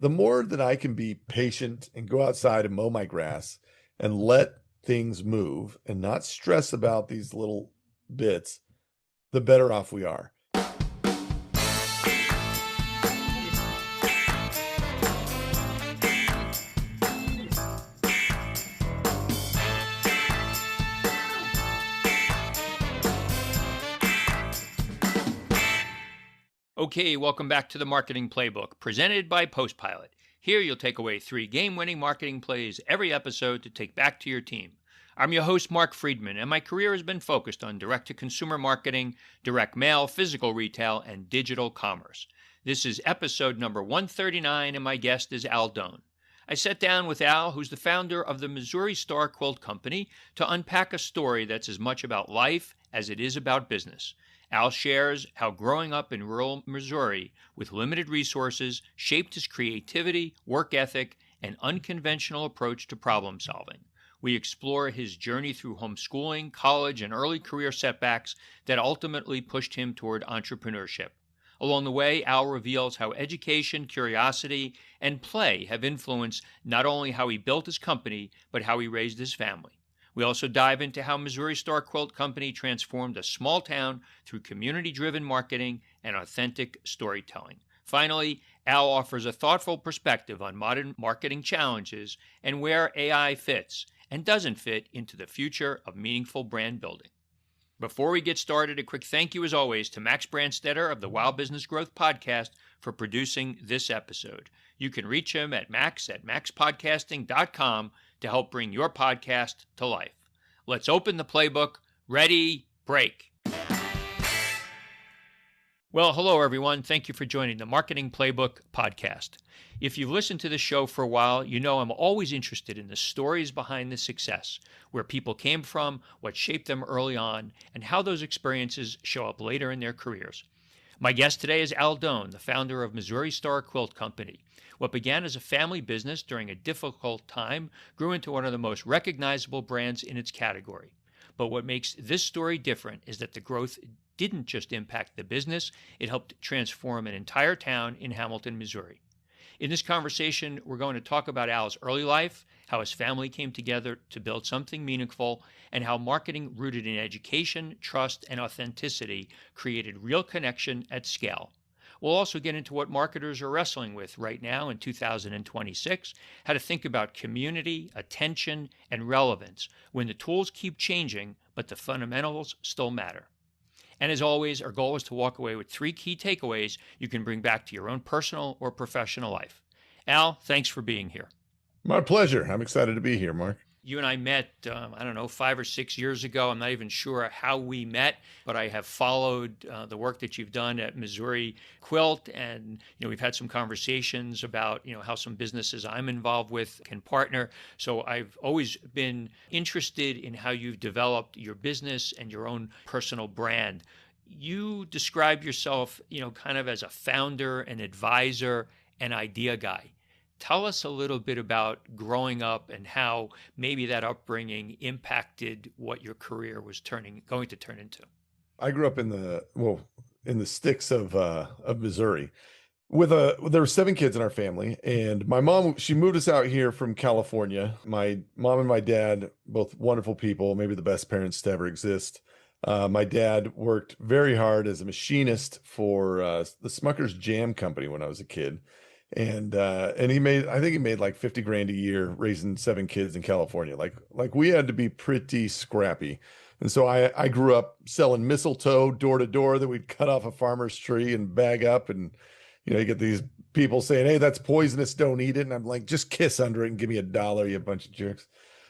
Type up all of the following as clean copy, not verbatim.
the more that I can be patient and go outside and mow my grass and let things move and not stress about these little bits, the better off we are. Okay, welcome back to the Marketing Playbook, presented by Postpilot. Here you'll take away 3 game-winning marketing plays every episode to take back to your team. I'm your host, Mark Friedman, and my career has been focused on direct-to-consumer marketing, direct mail, physical retail, and digital commerce. This is episode number 139, and my guest is Al Doan. I sat down with Al, who's the founder of the Missouri Star Quilt Company, to unpack a story that's as much about life as it is about business. Al shares how growing up in rural Missouri with limited resources shaped his creativity, work ethic, and unconventional approach to problem solving. We explore his journey through homeschooling, college, and early career setbacks that ultimately pushed him toward entrepreneurship. Along the way, Al reveals how education, curiosity, and play have influenced not only how he built his company, but how he raised his family. We also dive into how Missouri Star Quilt Company transformed a small town through community-driven marketing and authentic storytelling. Finally, Al offers a thoughtful perspective on modern marketing challenges and where AI fits and doesn't fit into the future of meaningful brand building. Before we get started, a quick thank you as always to Max Brandstetter of the Wow Business Growth Podcast for producing this episode. You can reach him at max@maxpodcasting.com to help bring your podcast to life. Let's open the playbook. Ready, break. Well, hello, everyone. Thank you for joining the Marketing Playbook podcast. If you've listened to the show for a while, you know I'm always interested in the stories behind the success, where people came from, what shaped them early on, and how those experiences show up later in their careers. My guest today is Al Doan, the founder of Missouri Star Quilt Company. What began as a family business during a difficult time grew into one of the most recognizable brands in its category. But what makes this story different is that the growth didn't just impact the business, it helped transform an entire town in Hamilton, Missouri. In this conversation, we're going to talk about Al's early life, how his family came together to build something meaningful, and how marketing rooted in education, trust, and authenticity created real connection at scale. We'll also get into what marketers are wrestling with right now in 2026, how to think about community, attention, and relevance when the tools keep changing, but the fundamentals still matter. And as always, our goal is to walk away with 3 key takeaways you can bring back to your own personal or professional life. Al, thanks for being here. My pleasure. I'm excited to be here, Mark. You and I met, 5 or 6 years ago. I'm not even sure how we met, but I have followed the work that you've done at Missouri Quilt. And, we've had some conversations about, how some businesses I'm involved with can partner. So I've always been interested in how you've developed your business and your own personal brand. You describe yourself, kind of as a founder, an advisor, an idea guy. Tell us a little bit about growing up and how maybe that upbringing impacted what your career was going to turn into. I grew up in the sticks of Missouri. There were 7 kids in our family, and my mom, she moved us out here from California. My mom and my dad, both wonderful people, maybe the best parents to ever exist. My dad worked very hard as a machinist for the Smucker's Jam Company when I was a kid. And he made like 50 grand a year raising 7 kids in California. Like we had to be pretty scrappy. And so I grew up selling mistletoe door to door that we'd cut off a farmer's tree and bag up. And, you get these people saying, "Hey, that's poisonous. Don't eat it." And I'm like, "Just kiss under it and give me $1, you bunch of jerks."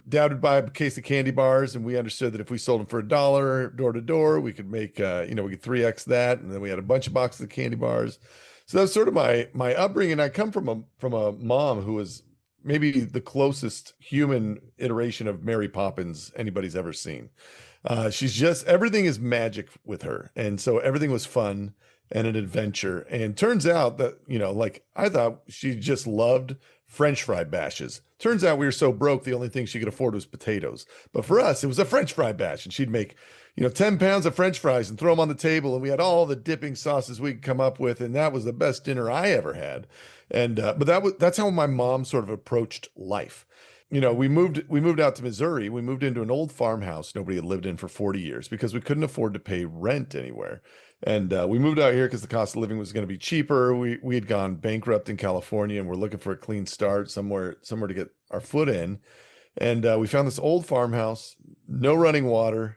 Dad would buy a case of candy bars, and we understood that if we sold them for $1 door to door, we could make, we could 3x that. And then we had a bunch of boxes of candy bars. So that's sort of my upbringing. I come from a mom who was maybe the closest human iteration of Mary Poppins anybody's ever seen. She's just, everything is magic with her. And so everything was fun and an adventure. And turns out that, I thought she just loved French fry bashes. Turns out we were so broke, the only thing she could afford was potatoes. But for us, it was a French fry bash. And she'd make, 10 pounds of French fries and throw them on the table. And we had all the dipping sauces we could come up with. And that was the best dinner I ever had. And but that's how my mom sort of approached life. We moved out to Missouri. We moved into an old farmhouse nobody had lived in for 40 years because we couldn't afford to pay rent anywhere. And we moved out here because the cost of living was going to be cheaper. We had gone bankrupt in California and we're looking for a clean start, somewhere to get our foot in. And we found this old farmhouse, no running water,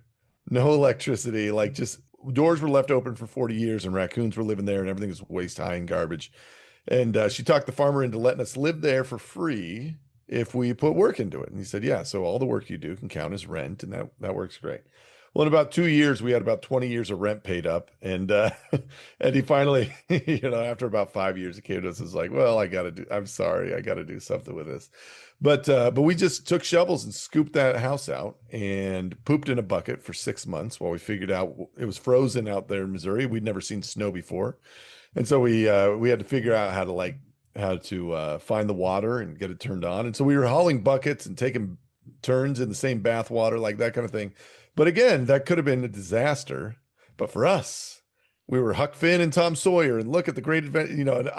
no electricity, like just doors were left open for 40 years and raccoons were living there and everything was waist high and garbage. And she talked the farmer into letting us live there for free if we put work into it. And he said, yeah, so all the work you do can count as rent, and that works great. Well, in about 2 years, we had about 20 years of rent paid up, and and he finally, after about 5 years, he came to us and was like, "Well, I'm sorry, I got to do something with this." But we just took shovels and scooped that house out and pooped in a bucket for 6 months while we figured out it was frozen out there in Missouri. We'd never seen snow before, and so we had to figure out how to find the water and get it turned on. And so we were hauling buckets and taking turns in the same bath water, like that kind of thing. But again, that could have been a disaster. But for us, we were Huck Finn and Tom Sawyer, and look at the great event. And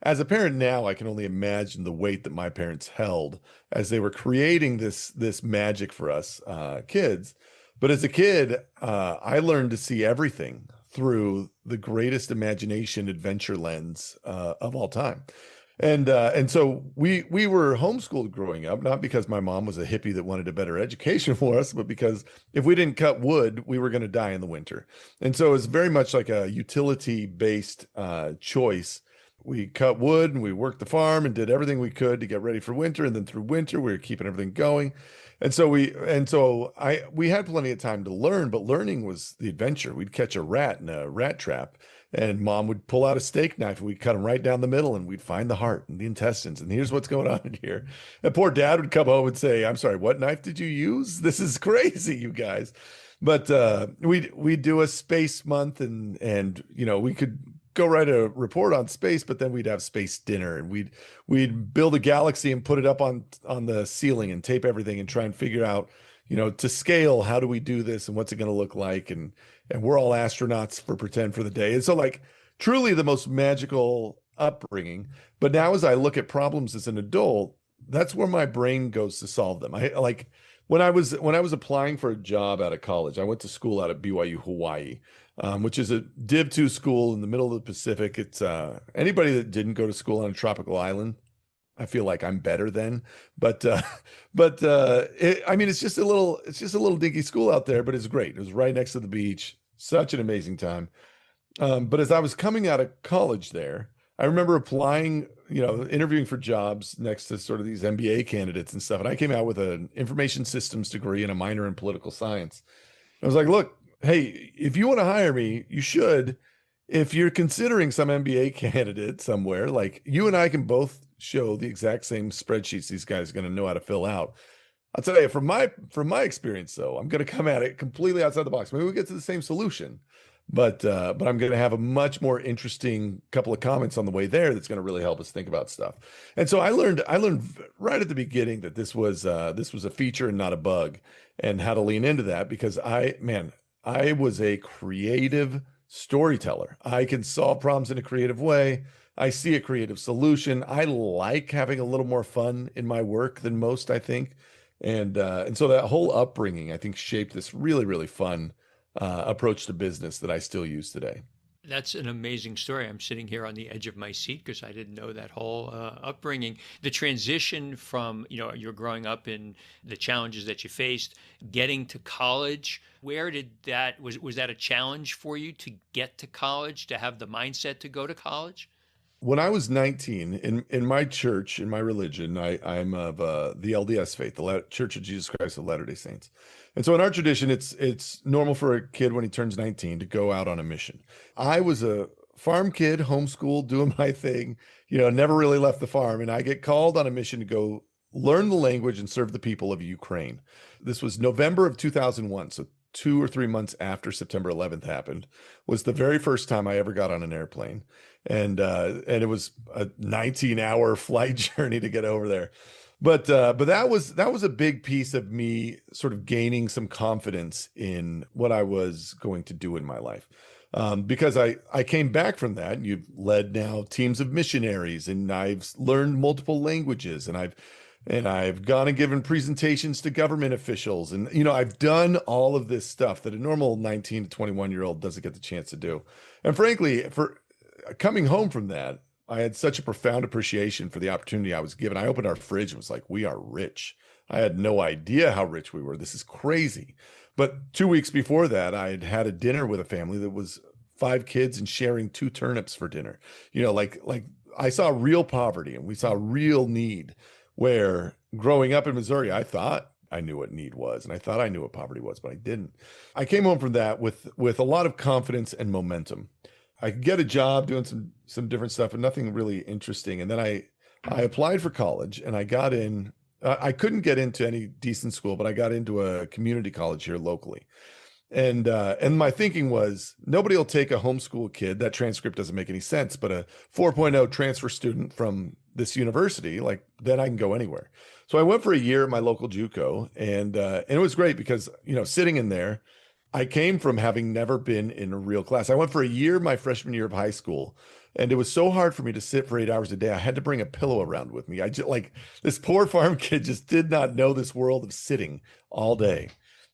as a parent now, I can only imagine the weight that my parents held as they were creating this magic for us kids. But as a kid, I learned to see everything through the greatest imagination adventure lens of all time. And so we were homeschooled growing up, not because my mom was a hippie that wanted a better education for us, but because if we didn't cut wood, we were going to die in the winter. And so it's very much like a utility-based choice. We cut wood and we worked the farm and did everything we could to get ready for winter. And then through winter, we were keeping everything going. We had plenty of time to learn, but learning was the adventure. We'd catch a rat in a rat trap, and mom would pull out a steak knife and we'd cut them right down the middle and we'd find the heart and the intestines. And here's what's going on in here. And poor dad would come home and say, "I'm sorry, what knife did you use? This is crazy, you guys." But we'd do a space month, and we could go write a report on space, but then we'd have space dinner, and we'd build a galaxy and put it up on the ceiling and tape everything and try and figure out, to scale, how do we do this and what's it going to look like? And we're all astronauts for pretend for the day. And so, like, truly the most magical upbringing. But now as I look at problems as an adult, that's where my brain goes to solve them. I like when I was applying for a job out of college, I went to school out of BYU, Hawaii, which is a Div 2 school in the middle of the Pacific. It's anybody that didn't go to school on a tropical island, I feel like I'm better than, I mean, it's just a little dinky school out there, but it's great. It was right next to the beach. Such an amazing time. But as I was coming out of college there, I remember applying, interviewing for jobs next to sort of these MBA candidates and stuff. And I came out with an information systems degree and a minor in political science. I was like, look, hey, if you want to hire me, you should. If you're considering some MBA candidate somewhere, like, you and I can both show the exact same spreadsheets these guys are going to know how to fill out. I'll tell you, from my experience, though, I'm going to come at it completely outside the box. Maybe we get to the same solution, but I'm going to have a much more interesting couple of comments on the way there that's going to really help us think about stuff. And so I learned right at the beginning that this was a feature and not a bug, and how to lean into that, because I was a creative storyteller. I can solve problems in a creative way. I see a creative solution. I like having a little more fun in my work than most, I think. And so that whole upbringing, I think, shaped this really, really fun approach to business that I still use today. That's an amazing story. I'm sitting here on the edge of my seat because I didn't know that whole upbringing. The transition from, you're growing up in the challenges that you faced, getting to college. Where did was that a challenge for you to get to college, to have the mindset to go to college? When I was 19, in my church, in my religion, I'm of the LDS faith, the Church of Jesus Christ of Latter-day Saints. And so in our tradition, it's normal for a kid when he turns 19 to go out on a mission. I was a farm kid, homeschooled, doing my thing, never really left the farm. And I get called on a mission to go learn the language and serve the people of Ukraine. This was November of 2001. So 2 or 3 months after September 11th happened, was the very first time I ever got on an airplane. And it was a 19-hour flight journey to get over there. But that was a big piece of me sort of gaining some confidence in what I was going to do in my life. because I came back from that. And you've led now teams of missionaries, and I've learned multiple languages, and I've gone and given presentations to government officials, and I've done all of this stuff that a normal 19 to 21-year-old doesn't get the chance to do. And frankly, for coming home from that, I had such a profound appreciation for the opportunity I was given. I opened our fridge and was like, we are rich. I had no idea how rich we were. This is crazy. But 2 weeks before that, I had had a dinner with a family that was 5 kids and sharing 2 turnips for dinner. Like I saw real poverty, and we saw real need, where growing up in Missouri, I thought I knew what need was, and I thought I knew what poverty was, but I didn't. I came home from that with a lot of confidence and momentum. I could get a job doing some different stuff, but nothing really interesting. And then I applied for college, and I got in. I couldn't get into any decent school, but I got into a community college here locally. And my thinking was, nobody will take a homeschool kid. That transcript doesn't make any sense, but a 4.0 transfer student from this university, like, then I can go anywhere. So I went for a year at my local JUCO, and it was great because sitting in there, I came from having never been in a real class. I went for a year my freshman year of high school, and it was so hard for me to sit for 8 hours a day. I had to bring a pillow around with me. I just, like, this poor farm kid just did not know this world of sitting all day.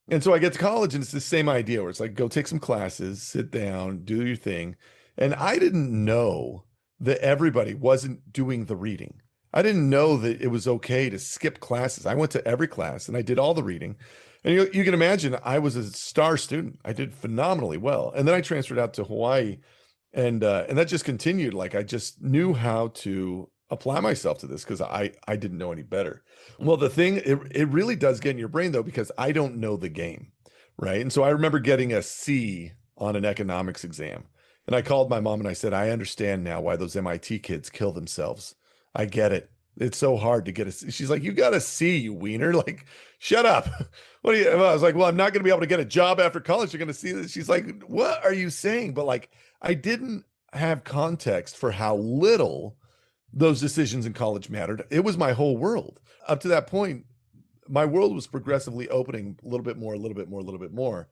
And so I get to college, and it's the same idea where it's like, go take some classes, sit down, do your thing. And I didn't know that everybody wasn't doing the reading. I didn't know that it was okay to skip classes. I went to every class and I did all the reading. And you can imagine I was a star student. I did phenomenally well. And then I transferred out to Hawaii, and that just continued. Like, I just knew how to apply myself to this because I didn't know any better. Well, the thing, it really does get in your brain though, because I don't know the game, right? And so I remember getting a C on an economics exam. And I called my mom and I said, I understand now why those MIT kids kill themselves. I get it. It's so hard to get a C. She's like, you got a C, you wiener. Like, shut up. What do you? I was like, well, I'm not going to be able to get a job after college. You're going to see this. She's like, what are you saying? But like, I didn't have context for how little those decisions in college mattered. It was my whole world. Up to that point, my world was progressively opening a little bit more, a little bit more, a little bit more.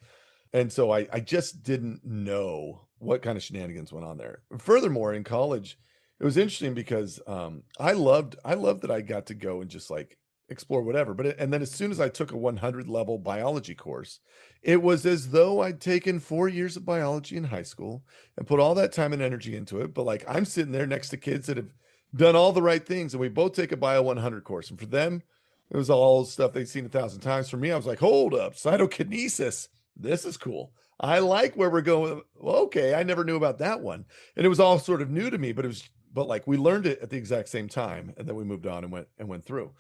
And so I just didn't know what kind of shenanigans went on there. Furthermore, in college, it was interesting because I loved that I got to go and just like explore whatever. And then as soon as I took a 100 level biology course, it was as though I'd taken 4 years of biology in high school and put all that time and energy into it. But like, I'm sitting there next to kids that have done all the right things, and we both take a bio 100 course. And for them, it was all stuff they'd seen 1,000 times. For me, I was like, hold up, cytokinesis. This is cool. I like where we're going. Well, okay, I never knew about that one. And it was all sort of new to me, but like, we learned it at the exact same time, and then we moved on and went through.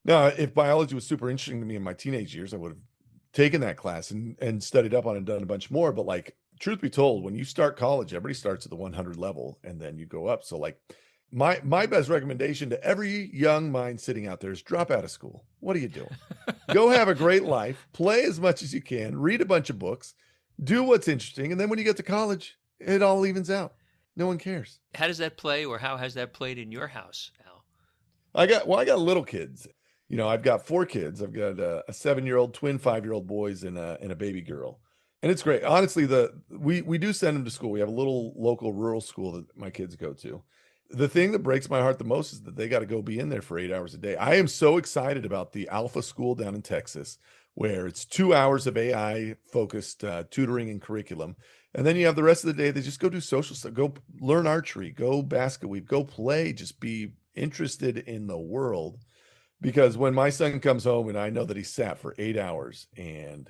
Now, if biology was super interesting to me in my teenage years, I would have taken that class and studied up on it and done a bunch more. But like, truth be told, when you start college, everybody starts at the 100 level and then you go up. So like, my best recommendation to every young mind sitting out there is drop out of school. What are you doing? Go have a great life, play as much as you can, read a bunch of books, do what's interesting. And then when you get to college, it all evens out. No one cares. How does that play, or how has that played in your house, Al? I got little kids. I've got 4 kids. I've got a 7-year-old, twin 5-year-old boys, and a baby girl. And it's great. Honestly, we do send them to school. We have a little local rural school that my kids go to. The thing that breaks my heart the most is that they got to go be in there for 8 hours a day. I am so excited about the Alpha School down in Texas, where it's 2 hours of AI focused tutoring and curriculum. And then you have the rest of the day, they just go do social stuff, go learn archery, go basket weave, go play, just be interested in the world. Because when my son comes home and I know that he sat for 8 hours and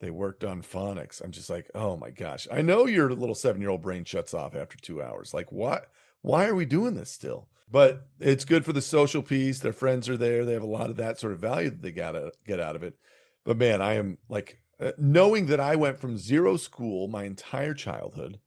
they worked on phonics, I'm just like, oh my gosh, I know your little 7-year-old brain shuts off after 2 hours. Like, what? Why are we doing this still? But it's good for the social piece. Their friends are there. They have a lot of that sort of value that they got to get out of it. But man, I am like, knowing that I went from zero school my entire childhood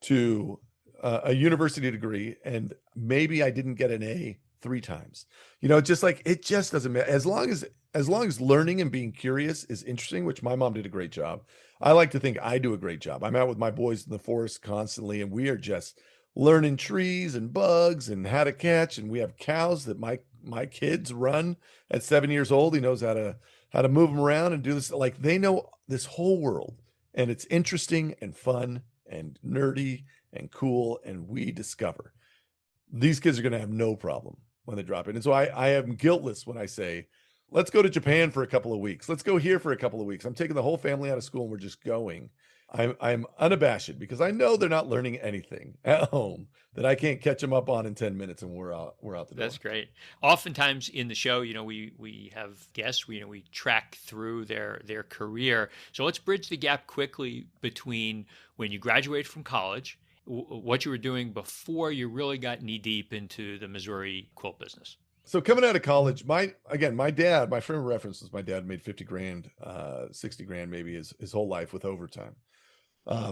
to a university degree, and maybe I didn't get an A 3 times. Just like, it just doesn't matter. As long as learning and being curious is interesting, which my mom did a great job. I like to think I do a great job. I'm out with my boys in the forest constantly, and we are just learning trees and bugs and how to catch. And we have cows that my kids run at 7 years old. He knows how to move them around and do this. Like, they know this whole world, and it's interesting and fun and nerdy and cool, and we discover. These kids are going to have no problem when they drop in. And so I am guiltless when I say, let's go to Japan for a couple of weeks. Let's go here for a couple of weeks. I'm taking the whole family out of school and we're just going. I'm unabashed because I know they're not learning anything at home that I can't catch them up on in 10 minutes and we're out the door. That's great. Oftentimes in the show, we have guests, we track through their career. So let's bridge the gap quickly between when you graduated from college, what you were doing before you really got knee deep into the Missouri quilt business. So coming out of college, my dad, my frame of reference was my dad made 50 grand, 60 grand, maybe his whole life with overtime.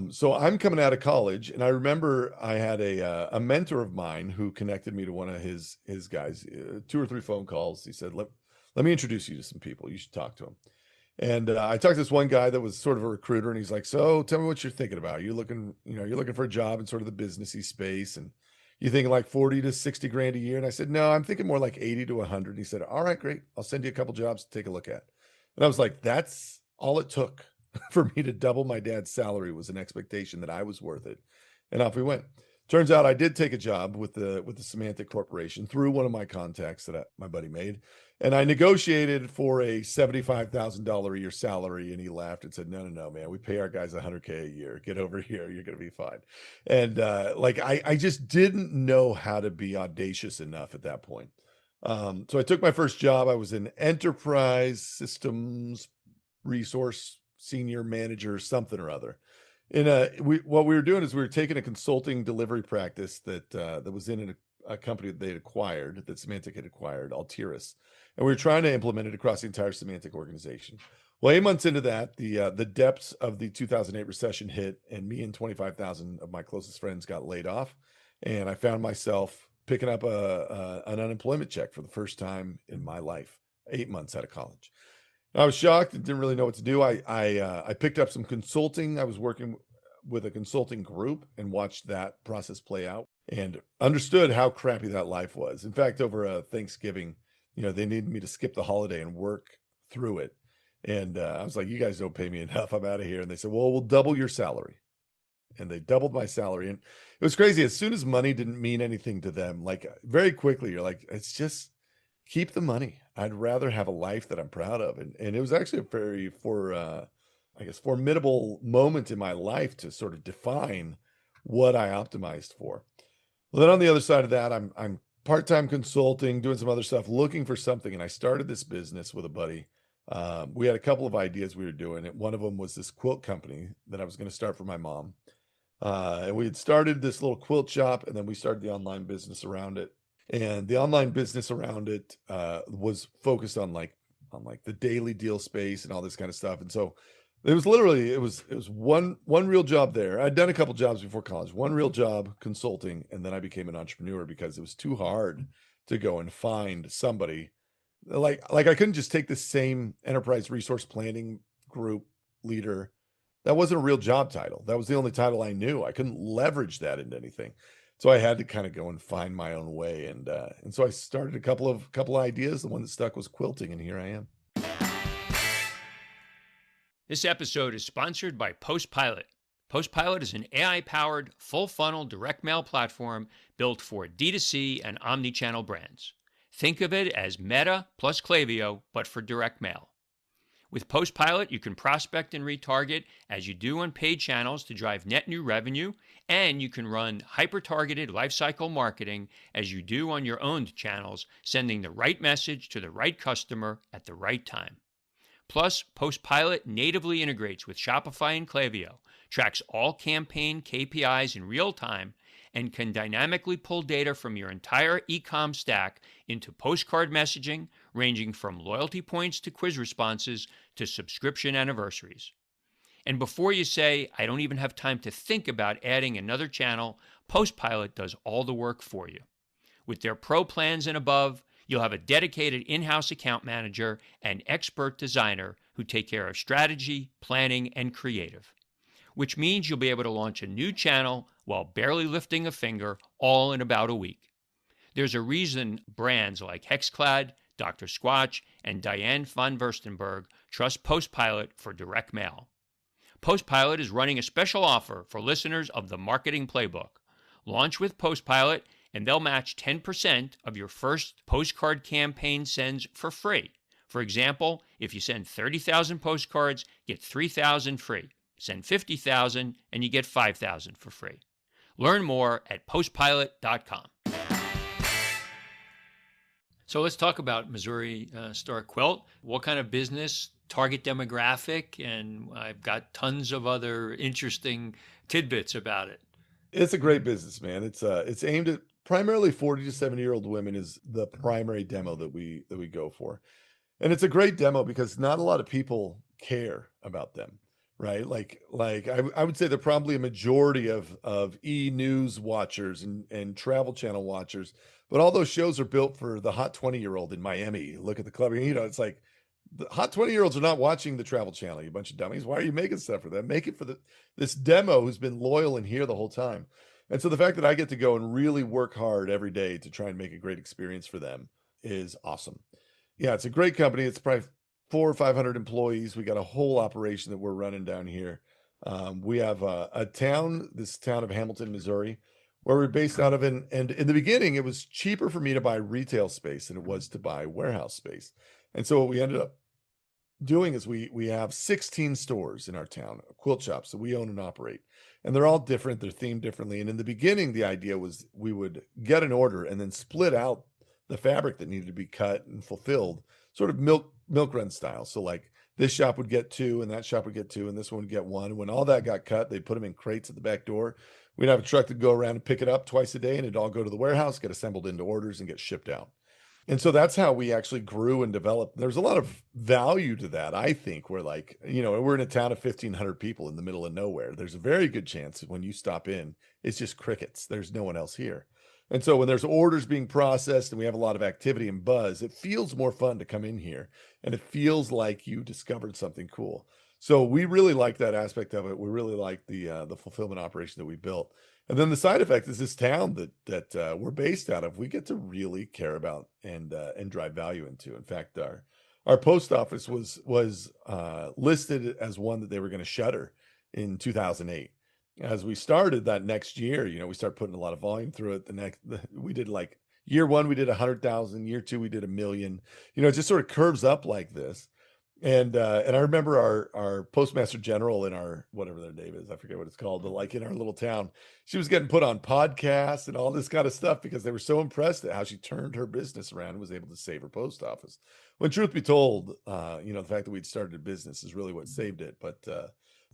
So I'm coming out of college, and I remember I had a mentor of mine who connected me to one of his guys, 2 or 3 phone calls. He said, let me introduce you to some people. You should talk to them. And I talked to this one guy that was sort of a recruiter, and he's like, so tell me what you're thinking about. You're looking for a job in sort of the businessy space, and you thinking like 40 to 60 grand a year? And I said, no, I'm thinking more like 80 to 100. And he said, all right, great. I'll send you a couple jobs to take a look at. And I was like, that's all it took for me to double my dad's salary, was an expectation that I was worth it. And off we went. Turns out I did take a job with the Semantic Corporation through one of my contacts that my buddy made. And I negotiated for a $75,000 a year salary. And he laughed and said, no, man, we pay our guys $100K a year. Get over here. You're going to be fine. And I just didn't know how to be audacious enough at that point. So I took my first job. I was an enterprise systems resource senior manager, something or other. What we were doing is we were taking a consulting delivery practice that was in a company that they had acquired, that Semantic had acquired, Altiris, and we were trying to implement it across the entire Semantic organization. Well, 8 months into that, the depths of the 2008 recession hit, and me and 25,000 of my closest friends got laid off, and I found myself picking up an unemployment check for the first time in my life, 8 months out of college. I was shocked and didn't really know what to do. I picked up some consulting. I was working with a consulting group and watched that process play out and understood how crappy that life was. In fact, over Thanksgiving, they needed me to skip the holiday and work through it. And I was like, you guys don't pay me enough. I'm out of here. And they said, well, we'll double your salary. And they doubled my salary. And it was crazy. As soon as money didn't mean anything to them, like very quickly, you're like, it's just keep the money. I'd rather have a life that I'm proud of. And it was actually a very formidable moment in my life to sort of define what I optimized for. Well, then on the other side of that, I'm part-time consulting, doing some other stuff, looking for something. And I started this business with a buddy. We had a couple of ideas we were doing. And one of them was this quilt company that I was going to start for my mom. And we had started this little quilt shop, and then we started the online business around it. And the online business around it was focused on like the daily deal space and all this kind of stuff. And so it was one real job there. I'd done a couple jobs before college, one real job consulting, and then I became an entrepreneur because it was too hard to go and find somebody like I couldn't just take the same enterprise resource planning group leader. That wasn't a real job title. That was the only title I knew. I couldn't leverage that into anything. So I had to kind of go and find my own way. And so I started a couple of ideas. The one that stuck was quilting, and here I am. This episode is sponsored by Postpilot. Postpilot is an AI-powered, full-funnel direct mail platform built for D2C and omni-channel brands. Think of it as Meta plus Klaviyo, but for direct mail. With Postpilot, you can prospect and retarget as you do on paid channels to drive net new revenue, and you can run hyper-targeted lifecycle marketing as you do on your owned channels, sending the right message to the right customer at the right time. Plus, Postpilot natively integrates with Shopify and Klaviyo, tracks all campaign KPIs in real time, and can dynamically pull data from your entire e-com stack into postcard messaging, ranging from loyalty points to quiz responses to subscription anniversaries. And before you say, I don't even have time to think about adding another channel, Postpilot does all the work for you. With their pro plans and above, you'll have a dedicated in-house account manager and expert designer who take care of strategy, planning, and creative, which means you'll be able to launch a new channel while barely lifting a finger, all in about a week. There's a reason brands like Hexclad, Dr. Squatch, and Diane von Furstenberg trust Postpilot for direct mail. Postpilot is running a special offer for listeners of the Marketing Playbook. Launch with Postpilot, and they'll match 10% of your first postcard campaign sends for free. For example, if you send 30,000 postcards, get 3,000 free. Send 50,000 and you get 5,000 for free. Learn more at postpilot.com. So let's talk about Missouri Star Quilt. What kind of business, target demographic, and I've got tons of other interesting tidbits about it. It's a great business, man. It's aimed at primarily 40 to 70-year-old women is the primary demo that we go for. And it's a great demo because not a lot of people care about them, right? I would say they're probably a majority of e-news watchers and travel channel watchers, but all those shows are built for the hot 20-year-old in Miami. Look at the club, it's like the hot 20-year-olds are not watching the travel channel, you bunch of dummies. Why are you making stuff for them? Make it for this demo who's been loyal and here the whole time. And so the fact that I get to go and really work hard every day to try and make a great experience for them is awesome. Yeah, it's a great company. It's probably 400 or 500 employees. We got a whole operation that we're running down here. We have this town of Hamilton, Missouri, where we're based out of. And in the beginning, it was cheaper for me to buy retail space than it was to buy warehouse space. And so what we ended up doing is we have 16 stores in our town, quilt shops that we own and operate. And they're all different. They're themed differently. And in the beginning, the idea was we would get an order and then split out the fabric that needed to be cut and fulfilled, sort of milk run style. So like this shop would get two and that shop would get two and this one would get one. When all that got cut, they'd put them in crates at the back door. We'd have a truck that go around and pick it up twice a day, and it'd all go to the warehouse, get assembled into orders, and get shipped out. And so that's how we actually grew and developed. There's a lot of value to that, I think. We're we're in a town of 1,500 people in the middle of nowhere. There's a very good chance that when you stop in, it's just crickets. There's no one else here. And so when there's orders being processed and we have a lot of activity and buzz, it feels more fun to come in here, and it feels like you discovered something cool. So we really like that aspect of it. We really like the fulfillment operation that we built. And then the side effect is this town that we're based out of, we get to really care about and drive value into. In fact, our post office was listed as one that they were going to shutter in 2008. As we started that next year, we started putting a lot of volume through it. We did like year one, we did 100,000. Year two, we did 1 million. It just sort of curves up like this. And I remember our postmaster general in our, whatever their name is, I forget what it's called, but like in our little town, she was getting put on podcasts and all this kind of stuff because they were so impressed at how she turned her business around and was able to save her post office. When truth be told, the fact that we'd started a business is really what saved it. But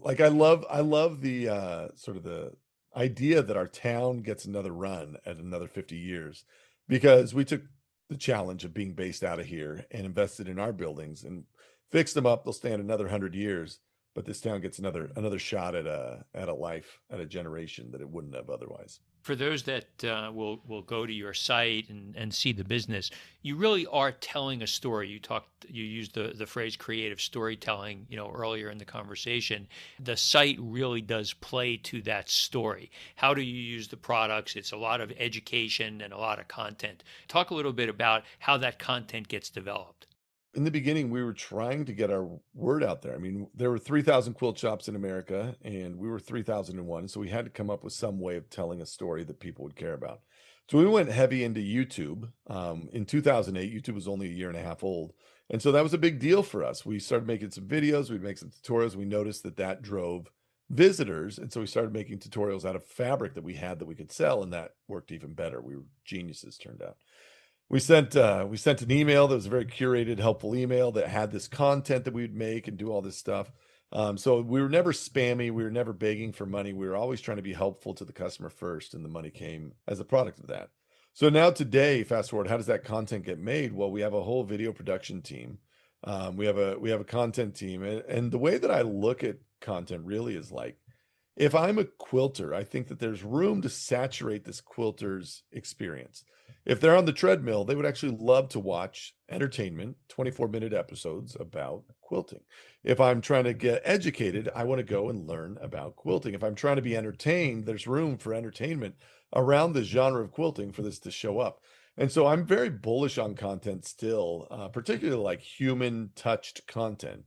I love the sort of the idea that our town gets another run at another 50 years because we took the challenge of being based out of here and invested in our buildings and fixed them up. They'll stand another 100 years, but this town gets another shot at a life, at a generation that it wouldn't have otherwise. For those that will go to your site and see the business, you really are telling a story. You used the phrase creative storytelling, earlier in the conversation. The site really does play to that story. How do you use the products? It's a lot of education and a lot of content. Talk a little bit about how that content gets developed. In the beginning, we were trying to get our word out there. I mean, there were 3,000 quilt shops in America, and we were 3,001. So we had to come up with some way of telling a story that people would care about. So we went heavy into YouTube. In 2008, YouTube was only a year and a half old. And so that was a big deal for us. We started making some videos. We'd make some tutorials. We noticed that drove visitors. And so we started making tutorials out of fabric that we had that we could sell, and that worked even better. We were geniuses, turned out. We sent an email that was a very curated, helpful email that had this content that we would make and do all this stuff. So we were never spammy. We were never begging for money. We were always trying to be helpful to the customer first, and the money came as a product of that. So now today, fast forward, how does that content get made? Well, we have a whole video production team. We have a content team, and the way that I look at content really is like, if I'm a quilter, I think that there's room to saturate this quilter's experience. If they're on the treadmill, they would actually love to watch entertainment, 24-minute episodes about quilting. If I'm trying to get educated, I want to go and learn about quilting. If I'm trying to be entertained, there's room for entertainment around the genre of quilting for this to show up. And so I'm very bullish on content still, particularly like human touched content.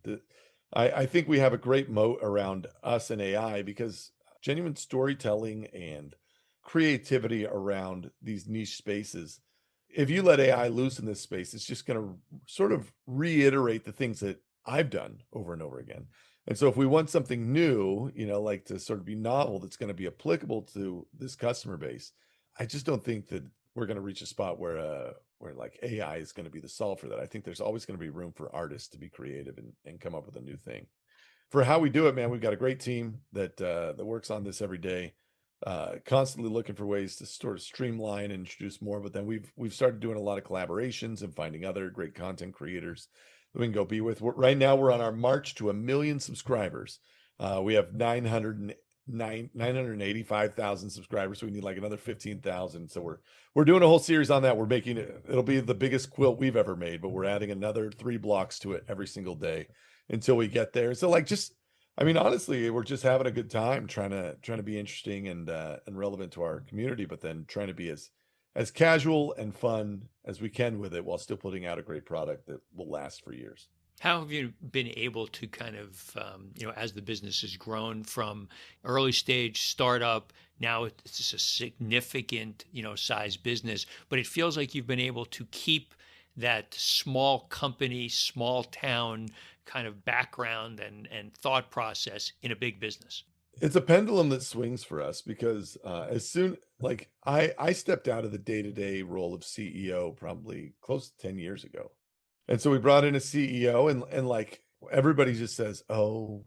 I think we have a great moat around us and AI because genuine storytelling and creativity around these niche spaces. If you let AI loose in this space, it's just going to sort of reiterate the things that I've done over and over again. And so if we want something new, like to sort of be novel, that's going to be applicable to this customer base, I just don't think that we're going to reach a spot where like AI is going to be the solve for that. I think there's always going to be room for artists to be creative and come up with a new thing. For how we do it, man, we've got a great team that works on this every day, constantly looking for ways to sort of streamline and introduce more. But then we've started doing a lot of collaborations and finding other great content creators that we can go be with. Right now, we're on our march to 1 million subscribers. We have 985,000 subscribers, so we need like another 15,000. So we're doing a whole series on that. We're making it'll be the biggest quilt we've ever made, but we're adding another 3 blocks to it every single day until we get there. So like just I mean, honestly, we're just having a good time trying to be interesting and relevant to our community, but then trying to be as casual and fun as we can with it while still putting out a great product that will last for years. How have you been able to kind of, as the business has grown from early stage startup, now it's a significant, size business, but it feels like you've been able to keep that small company, small town kind of background and thought process in a big business? It's a pendulum that swings for us because as soon like I stepped out of the day-to-day role of CEO probably close to 10 years ago. And so we brought in a CEO and like everybody just says, "Oh,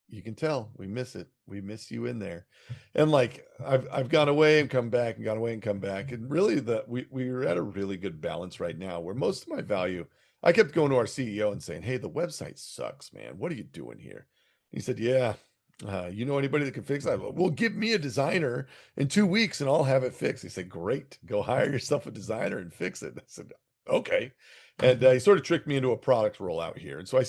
you can tell we miss it. We miss you in there." And like I've gone away and come back and gone away and come back. And really we're at a really good balance right now where most of my value, I kept going to our CEO and saying, "Hey, the website sucks, man. What are you doing here?" He said, "Yeah. You know anybody that can fix that?" "Well, give me a designer in 2 weeks and I'll have it fixed." He said, "Great. Go hire yourself a designer and fix it." I said, "Okay." And he sort of tricked me into a product rollout here. And so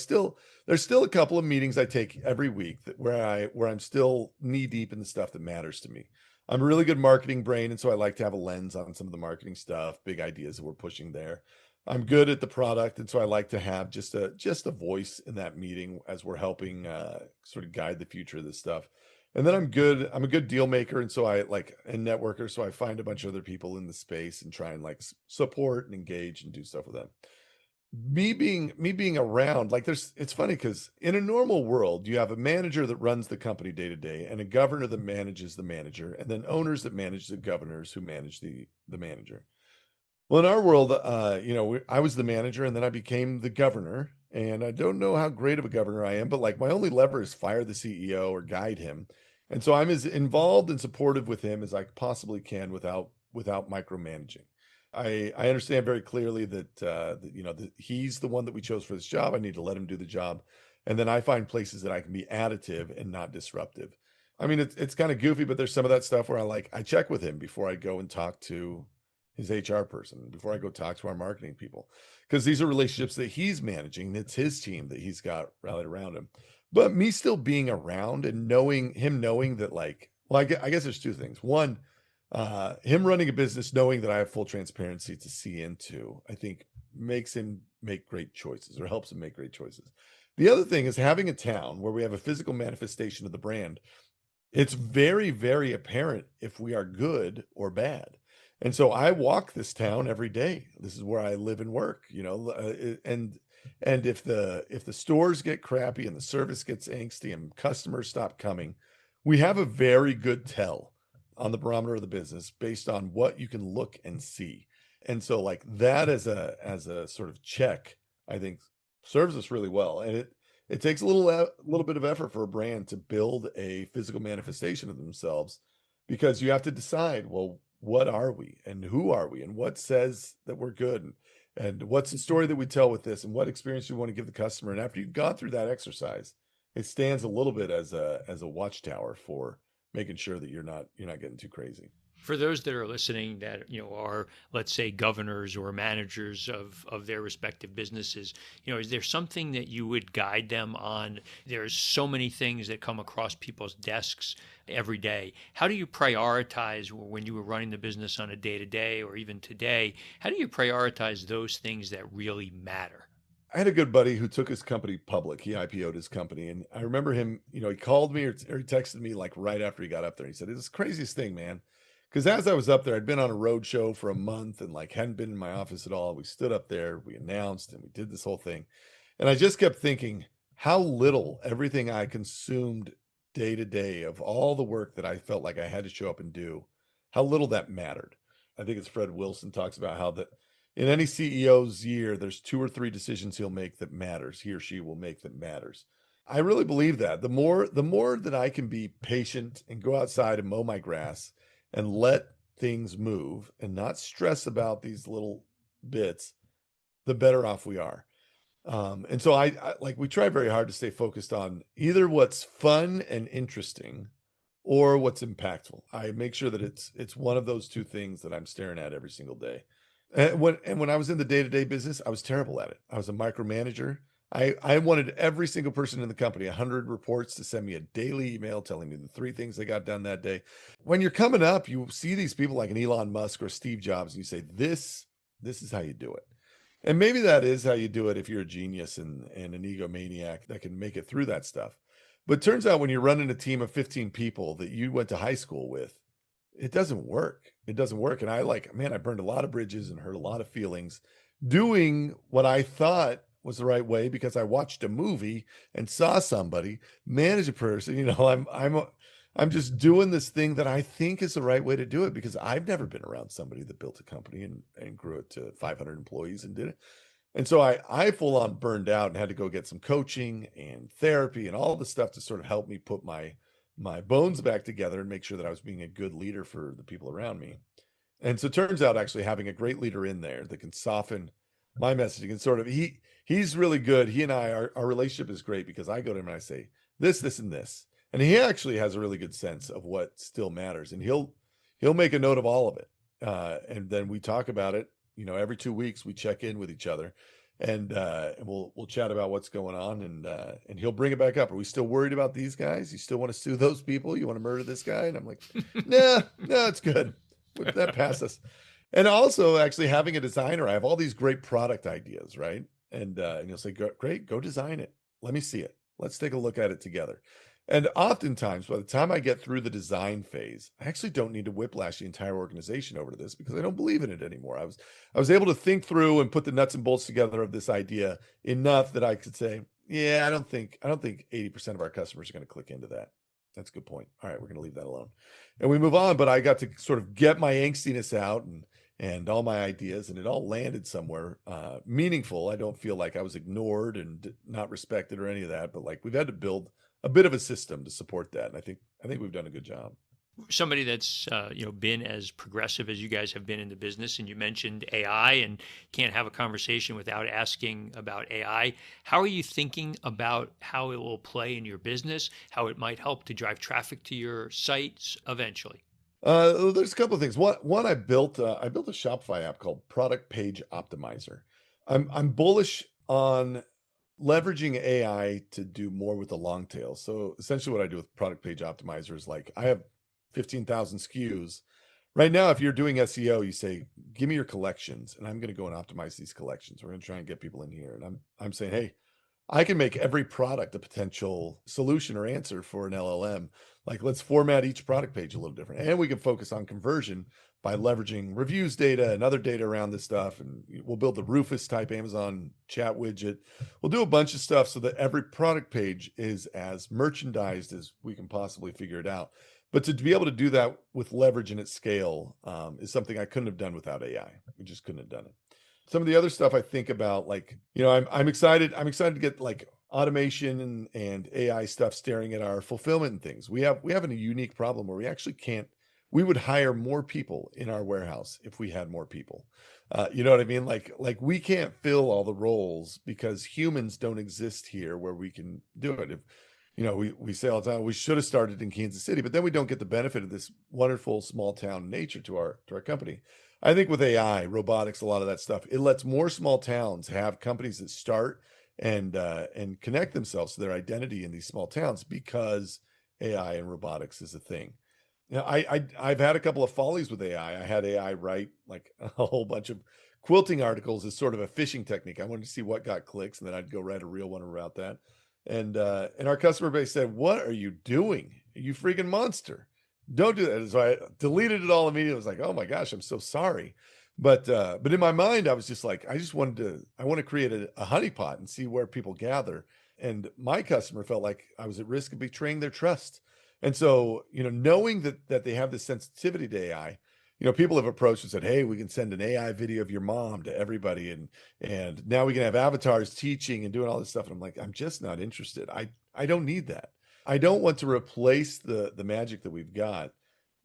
there's still a couple of meetings I take every week where I'm still knee deep in the stuff that matters to me. I'm a really good marketing brain, and so I like to have a lens on some of the marketing stuff, big ideas that we're pushing there. I'm good at the product, and so I like to have just a voice in that meeting as we're helping sort of guide the future of this stuff. And then I'm a good deal maker, and so I like and networker, so I find a bunch of other people in the space and try and like support and engage and do stuff with them. Me being around, like it's funny because in a normal world, you have a manager that runs the company day to day, and a governor that manages the manager, and then owners that manage the governors who manage the manager. Well, in our world, I was the manager and then I became the governor. And I don't know how great of a governor I am, but like my only lever is fire the CEO or guide him. And so I'm as involved and supportive with him as I possibly can without micromanaging. I understand very clearly that he's the one that we chose for this job. I need to let him do the job. And then I find places that I can be additive and not disruptive. I mean, it's kind of goofy, but there's some of that stuff where I check with him before I go and talk to his HR person, before I go talk to our marketing people, because these are relationships that he's managing. It's his team that he's got rallied around him. But me still being around and knowing that like, well, I guess there's two things. One, him running a business, knowing that I have full transparency to see into, I think makes him make great choices or helps him make great choices. The other thing is having a town where we have a physical manifestation of the brand. It's very, very apparent if we are good or bad. And so I walk this town every day. This is where I live and work, and if the stores get crappy and the service gets angsty and customers stop coming, we have a very good tell on the barometer of the business based on what you can look and see. And so like that as a sort of check, I think serves us really well. And it takes a little bit of effort for a brand to build a physical manifestation of themselves because you have to decide, well, what are we and who are we and what says that we're good and what's the story that we tell with this and what experience you want to give the customer. And after you've gone through that exercise, it stands a little bit as a watchtower for making sure that you're not getting too crazy. For those that are listening that are, let's say, governors or managers of their respective businesses, is there something that you would guide them on? There's so many things that come across people's desks every day. How do you prioritize when you were running the business on a day-to-day or even today? How do you prioritize those things that really matter? I had a good buddy who took his company public. He IPO'd his company. And I remember him, he called me or he texted me like right after he got up there. He said, "It's the craziest thing, man." Because as I was up there, I'd been on a road show for a month and like hadn't been in my office at all. We stood up there, we announced, and we did this whole thing. And I just kept thinking how little everything I consumed day to day of all the work that I felt like I had to show up and do, how little that mattered. I think it's Fred Wilson talks about how that in any CEO's year, there's 2 or 3 decisions he'll make that matters. He or she will make that matters. I really believe that. The more that I can be patient and go outside and mow my grass and let things move and not stress about these little bits, the better off we are. And so I like we try very hard to stay focused on either what's fun and interesting or what's impactful. I make sure that it's one of those 2 things that I'm staring at every single day. And when I was in the day-to-day business, I was terrible at it. I was a micromanager. I wanted every single person in the company, 100 reports, to send me a daily email telling me the 3 things they got done that day. When you're coming up, you see these people like an Elon Musk or Steve Jobs, and you say, this is how you do it. And maybe that is how you do it if you're a genius and an egomaniac that can make it through that stuff. But turns out when you're running a team of 15 people that you went to high school with, it doesn't work. It doesn't work. And I burned a lot of bridges and hurt a lot of feelings doing what I thought was the right way because I watched a movie and saw somebody manage a person. I'm just doing this thing that I think is the right way to do it because I've never been around somebody that built a company and grew it to 500 employees and did it. And so I full on burned out and had to go get some coaching and therapy and all the stuff to sort of help me put my bones back together and make sure that I was being a good leader for the people around me. And so it turns out actually having a great leader in there that can soften my messaging and sort of he's really good. He and our relationship is great because I go to him and I say this, and this. And he actually has a really good sense of what still matters. And he'll make a note of all of it. And then we talk about it, every 2 weeks we check in with each other and we'll chat about what's going on and he'll bring it back up. Are we still worried about these guys? You still want to sue those people? You want to murder this guy? And I'm like, nah, no, it's good. That passed us. And also actually having a designer, I have all these great product ideas, right? And he'll say, Great, go design it. Let me see it. Let's take a look at it together. And oftentimes, by the time I get through the design phase, I actually don't need to whiplash the entire organization over to this because I don't believe in it anymore. I was able to think through and put the nuts and bolts together of this idea enough that I could say, yeah, I don't think 80% of our customers are going to click into that. That's a good point. All right, we're going to leave that alone. And we move on, but I got to sort of get my angstiness out and all my ideas, and it all landed somewhere meaningful. I don't feel like I was ignored and not respected or any of that, but like we've had to build a bit of a system to support that. And I think we've done a good job. Somebody that's been as progressive as you guys have been in the business, and you mentioned AI, and can't have a conversation without asking about AI. How are you thinking about how it will play in your business, how it might help to drive traffic to your sites eventually? There's a couple of things. One, I built a Shopify app called Product Page Optimizer. I'm bullish on leveraging AI to do more with the long tail. So essentially what I do with Product Page Optimizer is like I have 15,000 SKUs. Right now, if you're doing SEO, you say, give me your collections, and I'm going to go and optimize these collections. We're going to try and get people in here. And I'm saying, hey, I can make every product a potential solution or answer for an LLM. Like, let's format each product page a little different. And we can focus on conversion by leveraging reviews data and other data around this stuff. And we'll build the Rufus type Amazon chat widget. We'll do a bunch of stuff so that every product page is as merchandised as we can possibly figure it out. But to be able to do that with leverage and at scale is something I couldn't have done without AI. We just couldn't have done it. Some of the other stuff I think about, like, I'm excited. I'm excited to get like automation and AI stuff staring at our fulfillment and things. We have a unique problem where we actually can't. We would hire more people in our warehouse if we had more people. You know what I mean? Like we can't fill all the roles because humans don't exist here where we can do it. If we say all the time we should have started in Kansas City, but then we don't get the benefit of this wonderful small town nature to our company. I think with AI, robotics, a lot of that stuff, it lets more small towns have companies that start and connect themselves to their identity in these small towns because AI and robotics is a thing. I've had a couple of follies with AI. I had AI write like a whole bunch of quilting articles as sort of a fishing technique. I wanted to see what got clicks, and then I'd go write a real one about that. And our customer base said, "What are you doing? You freaking monster! Don't do that." So I deleted it all immediately. I was like, "Oh my gosh, I'm so sorry." But in my mind, I was just like, I want to create a honeypot and see where people gather. And my customer felt like I was at risk of betraying their trust. And so, knowing that they have this sensitivity to AI, people have approached and said, "Hey, we can send an AI video of your mom to everybody, and now we can have avatars teaching and doing all this stuff." And I'm like, I'm just not interested. I don't need that. I don't want to replace the magic that we've got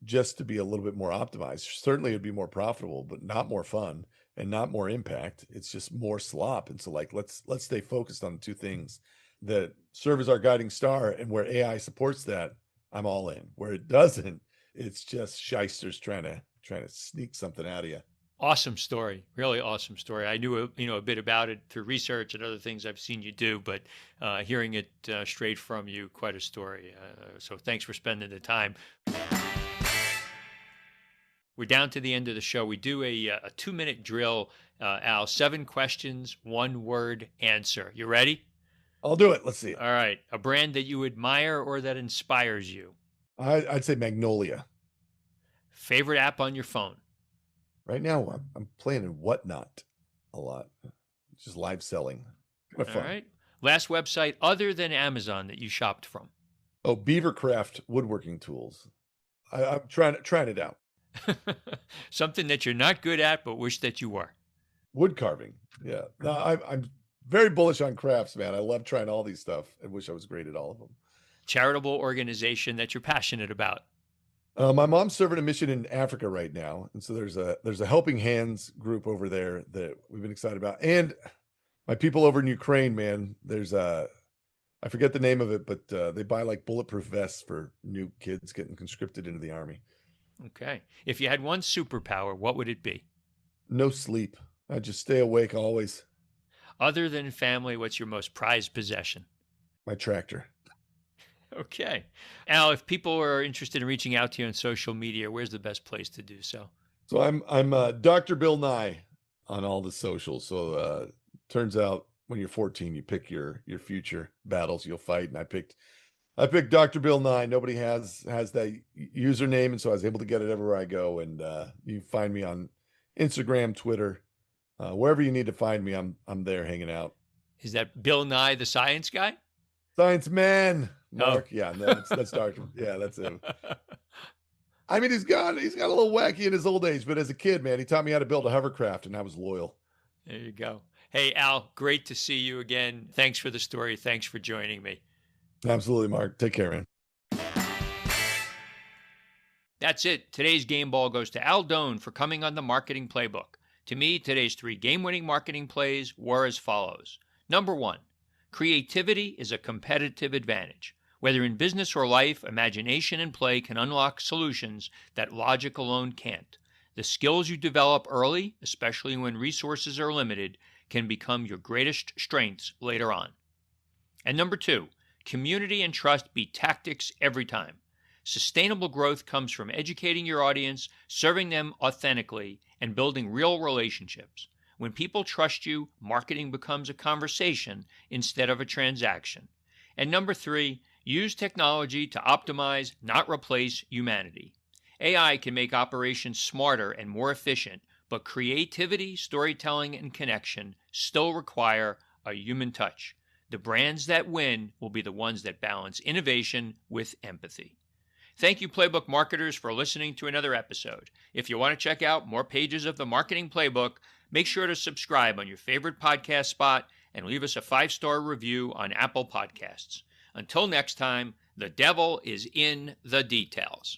just to be a little bit more optimized. Certainly it'd be more profitable, but not more fun and not more impact. It's just more slop. And so like let's stay focused on the two things that serve as our guiding star, and where AI supports that, I'm all in. Where it doesn't, it's just shysters trying to sneak something out of you. Awesome story. Really awesome story. I knew a bit about it through research and other things I've seen you do, but hearing it straight from you, quite a story. So thanks for spending the time. We're down to the end of the show. We do a 2-minute drill, Al. 7 questions, 1-word answer. You ready? I'll do it. Let's see it. All right. A brand that you admire or that inspires you? I'd say Magnolia. Favorite app on your phone? Right now, I'm playing in Whatnot a lot. Just live selling. Kind of fun. All right. Last website other than Amazon that you shopped from? Oh, Beavercraft woodworking tools. I'm trying it out. Something that you're not good at but wish that you were? Wood carving. Yeah. No, I'm very bullish on crafts, man. I love trying all these stuff. I wish I was great at all of them. Charitable organization that you're passionate about? My mom's serving a mission in Africa right now, and so there's a Helping Hands group over there that we've been excited about. And my people over in Ukraine, man, there's I forget the name of it, but they buy like bulletproof vests for new kids getting conscripted into the army. Okay. If you had one superpower, what would it be? No sleep. I just stay awake always. Other than family, what's your most prized possession? My tractor. Okay. Al, if people are interested in reaching out to you on social media, where's the best place to do so? So I'm Dr. Bill Nye on all the socials. So turns out when you're 14, you pick your future battles you'll fight. And I picked Dr. Bill Nye. Nobody has that username, and so I was able to get it everywhere I go. And you can find me on Instagram, Twitter, wherever you need to find me. I'm there hanging out. Is that Bill Nye, the science guy? Science man, Mark. Oh. Yeah, no, that's Dr. Yeah, that's him. I mean, he's got a little wacky in his old age, but as a kid, man, he taught me how to build a hovercraft, and I was loyal. There you go. Hey, Al, great to see you again. Thanks for the story. Thanks for joining me. Absolutely, Mark. Take care, man. That's it. Today's game ball goes to Al Doan for coming on the Marketing Playbook. To me, today's 3 game-winning marketing plays were as follows. Number 1, creativity is a competitive advantage. Whether in business or life, imagination and play can unlock solutions that logic alone can't. The skills you develop early, especially when resources are limited, can become your greatest strengths later on. And number 2, community and trust beat tactics every time. Sustainable growth comes from educating your audience, serving them authentically, and building real relationships. When people trust you, marketing becomes a conversation instead of a transaction. And number 3, use technology to optimize, not replace humanity. AI can make operations smarter and more efficient, but creativity, storytelling, and connection still require a human touch. The brands that win will be the ones that balance innovation with empathy. Thank you, Playbook marketers, for listening to another episode. If you want to check out more pages of the Marketing Playbook, make sure to subscribe on your favorite podcast spot and leave us a 5-star review on Apple Podcasts. Until next time, the devil is in the details.